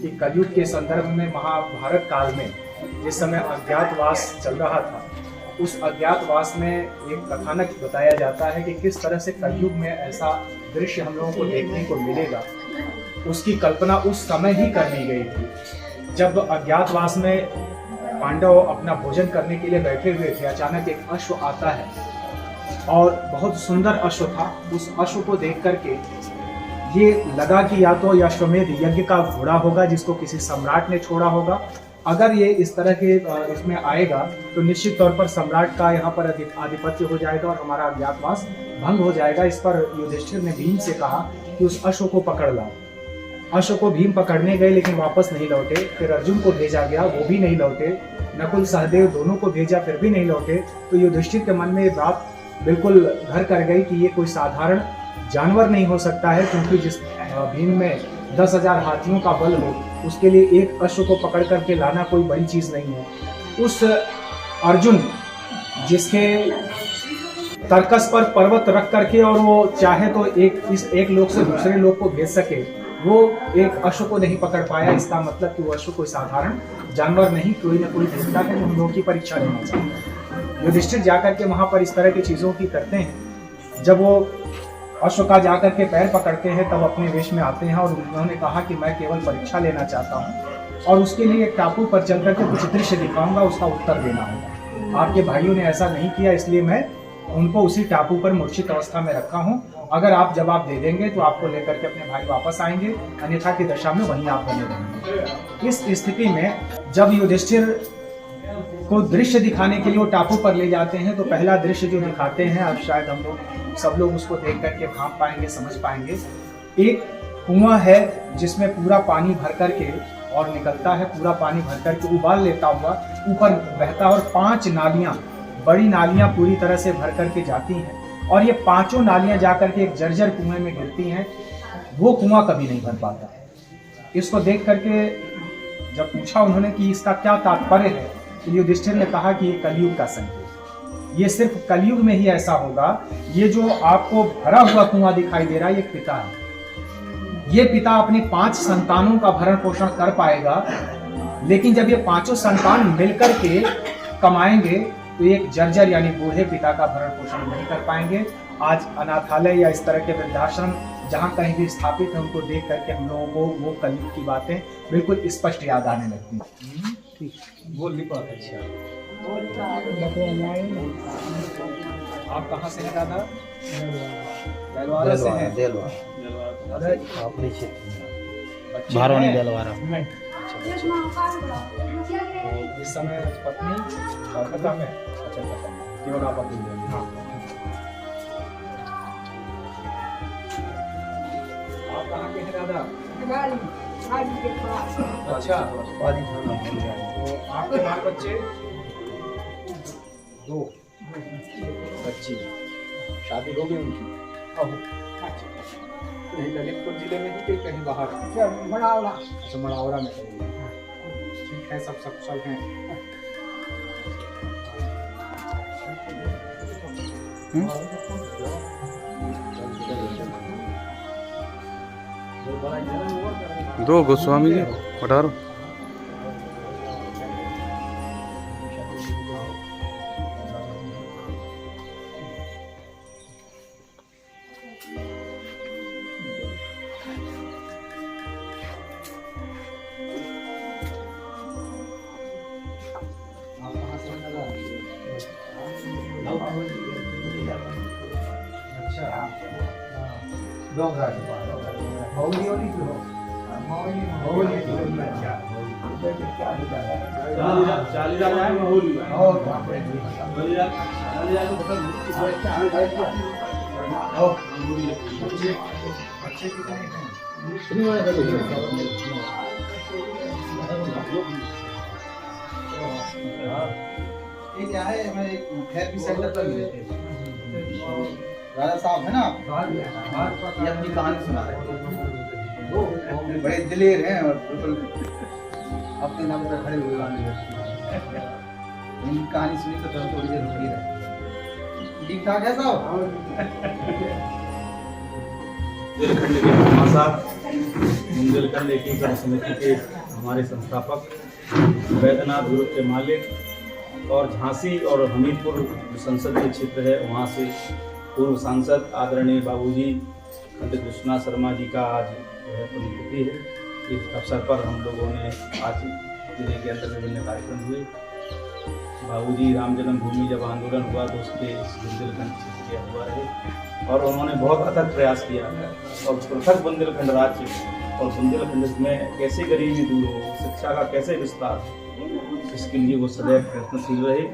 कि कलयुग के संदर्भ में महाभारत काल में जिस समय अज्ञातवास चल रहा था, उस अज्ञातवास में एक कथानक बताया जाता है कि किस तरह से कलयुग में ऐसा दृश्य हम लोगों को देखने को मिलेगा। उसकी कल्पना उस समय ही कर ली गई थी जब अज्ञातवास में पांडव अपना भोजन करने के लिए बैठे हुए थे। अचानक एक अश्व आता है और बहुत सुंदर अश्व था। उस अश्व को देख करके ये लगा कि या तो अश्वमेध यज्ञ का घोड़ा होगा जिसको किसी सम्राट ने छोड़ा होगा। अगर ये इस तरह के इसमें आएगा तो निश्चित तौर पर सम्राट का यहाँ पर आधिपत्य हो जाएगा और हमारा अज्ञातवास भंग हो जाएगा। इस पर युधिष्ठिर ने भीम से कहा कि उस अश्व को पकड़ लाओ। अश्व को भीम पकड़ने गए लेकिन वापस नहीं लौटे। फिर अर्जुन को भेजा गया, वो भी नहीं लौटे। नकुल सहदेव दोनों को भेजा, फिर भी नहीं लौटे। तो युधिष्ठिर के मन में ये बात बिल्कुल घर कर गई कि ये कोई साधारण जानवर नहीं हो सकता है, क्योंकि जिस भीम में 10,000 हाथियों का बल हो, उसके लिए एक अश्व को पकड़ करके लाना कोई बड़ी चीज नहीं है। उस अर्जुन जिसके तर्कस पर पर्वत रख करके और वो चाहे तो एक लोक से दूसरे लोक को भेज सके, वो एक अश्व को नहीं पकड़ पाया। इसका मतलब कि वो अश्व कोई साधारण जानवर नहीं, कोई ना कोई देवता है जो हम लोगों की परीक्षा लेना चाहते हैं। युधिष्ठिर जाकर के वहां पर इस तरह की चीजों की करते हैं। जब वो अश्व का जाकर के पैर पकड़ते हैं तब अपने वेश में आते हैं और उन्होंने कहा कि मैं केवल परीक्षा लेना चाहता हूँ और उसके लिए एक टापू पर चल करके कुछ दृश्य दिखाऊंगा, उसका उत्तर देना होगा। आपके भाइयों ने ऐसा नहीं किया, इसलिए मैं उनको उसी टापू पर मूर्छित अवस्था में रखा हूँ। अगर आप जवाब दे देंगे तो आपको लेकर के अपने भाई वापस आएंगे, अन्यथा की दशा में वहीं आप बने रहेंगे। इस स्थिति में जब युधिष्ठिर को दृश्य दिखाने के लिए वो टापू पर ले जाते हैं तो पहला दृश्य जो दिखाते हैं, अब शायद हम लोग सब लोग उसको देख करके भांप पाएंगे, समझ पाएंगे। एक कुआं है जिसमें पूरा पानी भर करके और निकलता है, पूरा पानी भर करके उबाल लेता हुआ ऊपर बहता, और 5 नालियां, बड़ी नालियां पूरी तरह से भर करके जाती हैं और ये 5 नालियां जाकर के एक जर्जर कुएं में गिरती हैं। वो कुआं कभी नहीं भर पाता। इसको देख करके जब पूछा उन्होंने कि इसका क्या तात्पर्य है, तो युधिष्ठिर ने कहा कि ये कलयुग का संकेत, ये सिर्फ कलयुग में ही ऐसा होगा। ये जो आपको भरा हुआ कुआं दिखाई दे रहा है, ये पिता है। ये पिता अपने 5 संतानों का भरण पोषण कर पाएगा, लेकिन जब ये 5 संतान मिलकर के कमाएंगे तो एक जर्जर यानी बूढ़े पिता का भरण पोषण नहीं कर पाएंगे। आज अनाथालय या इस तरह के वृद्धाश्रम जहाँ कहीं भी स्थापित है, उनको देख करके हम लोगों को वो कलयुग की बातें बिल्कुल स्पष्ट याद आने लगती हैं। ठीक, बोल भी बहुत अच्छा। आप कहाँ से हैं दादा? देलवारा से हैं। अपने भारवानी देलवारा। इस समय पत्नी कोलकाता में। अच्छा, केवल आप अपनी। हाँ, आप कहाँ के हैं दादा? अच्छा, तो आपके बाल बच्चे? 2 बच्ची, शादी हो गई उनकी? यही ललितपुर जिले में ही कहीं बाहर? मड़ावरा। अच्छा, मड़ावरा में कहीं। ठीक है, सब सकुशल हैं। दो गोस्वामी जी पठारो। ये क्या है, हमें एक थेरेपी सेंटर पर मिले थे। राजा साहब है ना, ये अपनी कहानी सुना रहे हैं। बड़े दिलेर हैं और बिल्कुल अपने नाम पर खड़े हुए इनकी कहानी सुनी तो थोड़ी देर रुकी रहे। ठीक ठाक है साहब? बुंदेलखंड के भाषा बुंदेलखंड एकीकरण समिति के हमारे संस्थापक वैद्यनाथ ग्रुप के मालिक और झांसी और हमीरपुर संसदीय क्षेत्र है वहाँ से पूर्व सांसद आदरणीय बाबूजी खंड कृष्णा शर्मा जी का आज जो है पुण्यतिथि है। इस अवसर पर हम लोगों ने आज जिले के अंदर विभिन्न कार्यक्रम हुए। बाबूजी राम जन्मभूमि जब आंदोलन हुआ तो उसके बुंदेलखंड क्षेत्र के हुआ रहे और उन्होंने बहुत अथक प्रयास किया और पृथक बुंदेलखंड राज्य और बुंदेलखंड में कैसे गरीबी दूर हो, शिक्षा का कैसे विस्तार हो, इसके लिए वो सदैव प्रयत्नशील रहे।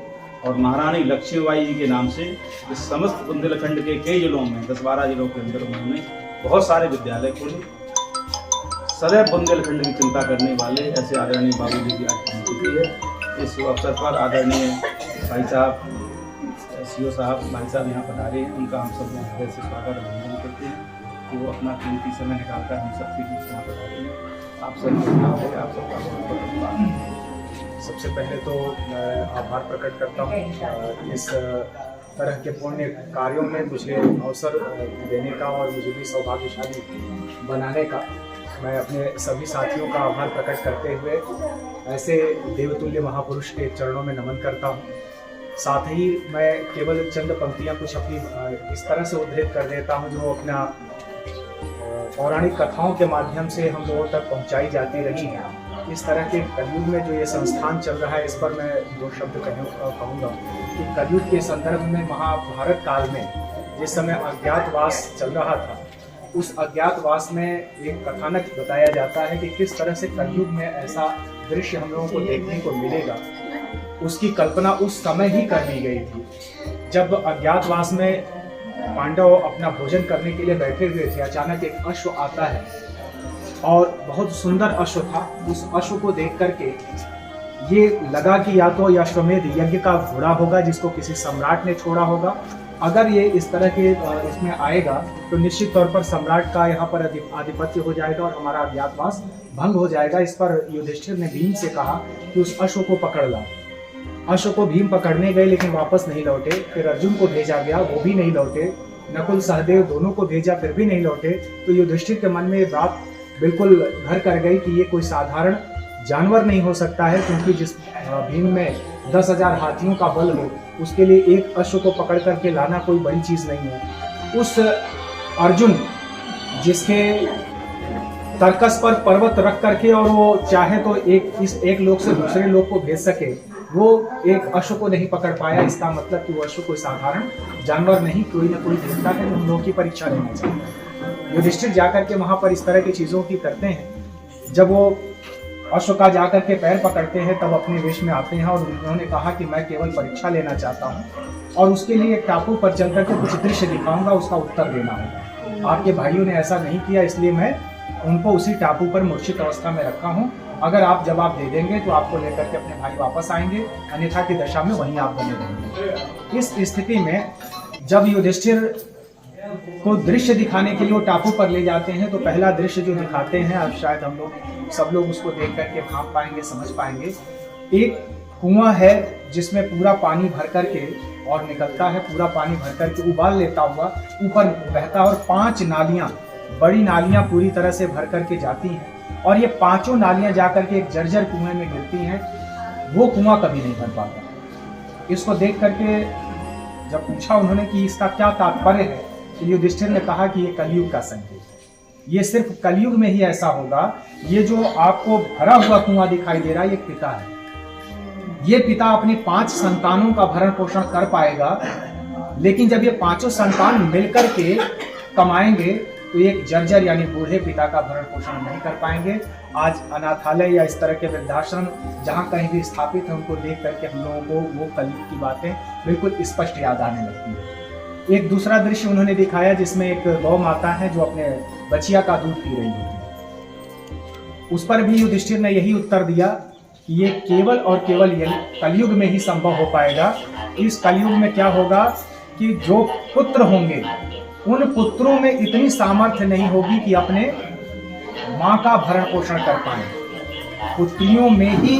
और महारानी लक्ष्मीबाई जी के नाम से इस समस्त बुंदेलखंड के कई जिलों में 10-12 जिलों के अंदर उन्होंने बहुत सारे विद्यालय खोले। सदैव बुंदेलखंड की चिंता करने वाले ऐसे आदरणीय बाबूजी की आज पुण्यतिथि है। इस अवसर पर आदरणीय भाई साहब सीओ साहब भाई साहब यहाँ पधारे हैं, उनका हम सब हृदय से स्वागत अभिनंदन करते हैं कि वो अपना कीमती समय निकालकर हम सबके बीच यहाँ पधारे हैं। आप सब आप सबका बहुत बहुत धन्यवाद। सबसे पहले तो मैं आभार प्रकट करता हूँ इस तरह के पुण्य कार्यों में मुझे अवसर देने का और मुझे भी सौभाग्यशाली बनाने का। मैं अपने सभी साथियों का आभार प्रकट करते हुए ऐसे देवतुल्य महापुरुष के चरणों में नमन करता हूँ। साथ ही मैं केवल चंद पंक्तियाँ कुछ अपनी इस तरह से उद्धृत कर देता हूँ जो अपना पौराणिक कथाओं के माध्यम से हम लोगों तक पहुँचाई जाती रही हैं। इस तरह के कलयुग में जो ये संस्थान चल रहा है इस पर मैं 2 शब्द कहूँगा कि कलयुग के संदर्भ में महाभारत काल में जिस समय अज्ञातवास चल रहा था उस अज्ञातवास में एक कथानक बताया जाता है कि किस तरह से कलयुग में ऐसा दृश्य हम लोगों को देखने को मिलेगा। उसकी कल्पना उस समय ही कर ली गई थी जब अज्ञातवास में पांडव अपना भोजन करने के लिए बैठे हुए थे। अचानक एक अश्व आता है और बहुत सुंदर अश्व था। उस अश्व को देख करके ये लगा कि या तो अश्वमेध यज्ञ का घोड़ा होगा जिसको किसी सम्राट ने छोड़ा होगा। अगर ये इस तरह के इसमें आएगा तो निश्चित तौर पर सम्राट का यहाँ पर आधिपत्य हो जाएगा और हमारा अज्ञातवास भंग हो जाएगा। इस पर युधिष्ठिर ने भीम से कहा कि उस अश्व को पकड़ ला। अश्व को भीम पकड़ने गए लेकिन वापस नहीं लौटे। फिर अर्जुन को भेजा गया, वो भी नहीं लौटे। नकुल सहदेव दोनों को भेजा, फिर भी नहीं लौटे। तो युधिष्ठिर के मन में ये बात बिल्कुल घर कर गई कि ये कोई साधारण जानवर नहीं हो सकता है, क्योंकि जिस भीम में 10,000 हाथियों का बल हो उसके लिए एक अश्व को पकड़ करके लाना कोई बड़ी चीज नहीं है। उस अर्जुन जिसके तर्कस पर पर्वत रख करके और वो चाहे तो एक लोक से दूसरे लोक को भेज सके, वो एक अश्व को नहीं पकड़ पाया। इसका मतलब कि वो अश्व कोई साधारण जानवर नहीं, कोई ना कोई देवता है। हम लोगों की परीक्षा लेना चाहिए। युधिष्ठिर जाकर के वहां पर इस तरह की चीजों की करते हैं। जब वो अश्व का जाकर के पैर पकड़ते हैं तब अपने वेश में आते हैं और उन्होंने कहा कि मैं केवल परीक्षा लेना चाहता हूँ और उसके लिए एक टापू पर चल करके कुछ दृश्य दिखाऊंगा, उसका उत्तर देना होगा। आपके भाइयों ने ऐसा नहीं किया, इसलिए मैं उनको उसी टापू पर मूर्छित अवस्था में रखा हूँ। अगर आप जवाब दे देंगे तो आपको लेकर के अपने भाई वापस आएंगे, अन्यथा की दशा में वहीं आप बने रहेंगे। इस स्थिति में जब युधिष्ठिर को दृश्य दिखाने के लिए वो टापू पर ले जाते हैं तो पहला दृश्य जो दिखाते हैं, अब शायद हम लोग सब लोग उसको देख करके भांप पाएंगे, समझ पाएंगे। एक कुआं है जिसमें पूरा पानी भर करके और निकलता है, पूरा पानी भर करके उबाल लेता हुआ ऊपर बहता और 5 नालियां, बड़ी नालियां पूरी तरह से भर करके जाती हैं और ये 5 नालियां जाकर के एक जर्जर कुएं में गिरती हैं। वो कुआं कभी नहीं भर पाता। इसको देख करके जब पूछा उन्होंने कि इसका क्या तात्पर्य है, तो युधिष्ठिर ने कहा कि ये कलयुग का संकेत है। ये सिर्फ कलयुग में ही ऐसा होगा। ये जो आपको भरा हुआ कुआं दिखाई दे रहा है, ये पिता है। ये पिता अपने 5 संतानों का भरण पोषण कर पाएगा, लेकिन जब ये 5 संतान मिलकर के कमाएंगे तो एक जर्जर यानी बूढ़े पिता का भरण पोषण नहीं कर पाएंगे। आज अनाथालय या इस तरह के वृद्धाश्रम जहाँ कहीं भी स्थापित है, उनको देख करके हम लोगों को वो कलयुग की बातें बिल्कुल स्पष्ट याद आने लगती है। एक दूसरा दृश्य उन्होंने दिखाया जिसमें एक गौ माता है जो अपने बछिया का दूध पी रही होती है। उस पर भी युधिष्ठिर ने यही उत्तर दिया कि ये केवल और केवल यही कलयुग में ही संभव हो पाएगा। इस कलयुग में क्या होगा कि जो पुत्र होंगे उन पुत्रों में इतनी सामर्थ्य नहीं होगी कि अपने माँ का भरण पोषण कर पाए। पुत्रियों में ही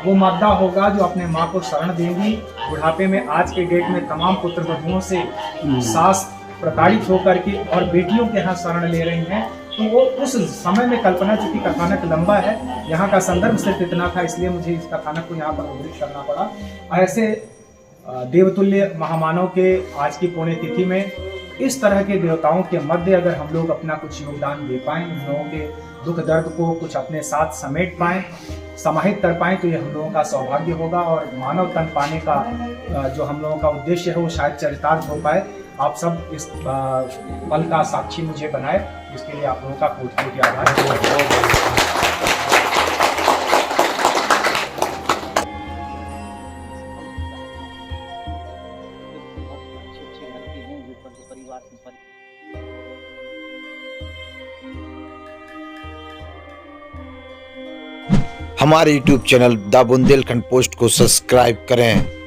वो मादा होगा जो अपने माँ को शरण देंगी। बुढ़ापे में आज के डेट में तमाम पुत्र वधुओं से सास प्रताड़ित होकर के और बेटियों के यहाँ शरण ले रही हैं, तो वो उस समय में कल्पना, चूंकि कथानक लंबा है, यहाँ का संदर्भ सिर्फ इतना था, इसलिए मुझे इस कथानक को यहाँ पर उल्लेख करना पड़ा। ऐसे देवतुल्य महामानव के आज की पुण्यतिथि में इस तरह के देवताओं के मध्य अगर हम लोग अपना कुछ योगदान दे पाएं, इन लोगों के दुख दर्द को कुछ अपने साथ समेट पाएं, समाहित कर पाएं, तो ये हम लोगों का सौभाग्य होगा और मानव तन पाने का जो हम लोगों का उद्देश्य है वो शायद चरितार्थ हो पाए। आप सब इस पल का साक्षी मुझे बनाए, जिसके लिए आप लोगों का कोटि-कोटि आभार। हमारे YouTube channel the Bundelkhand post को सब्सक्राइब करें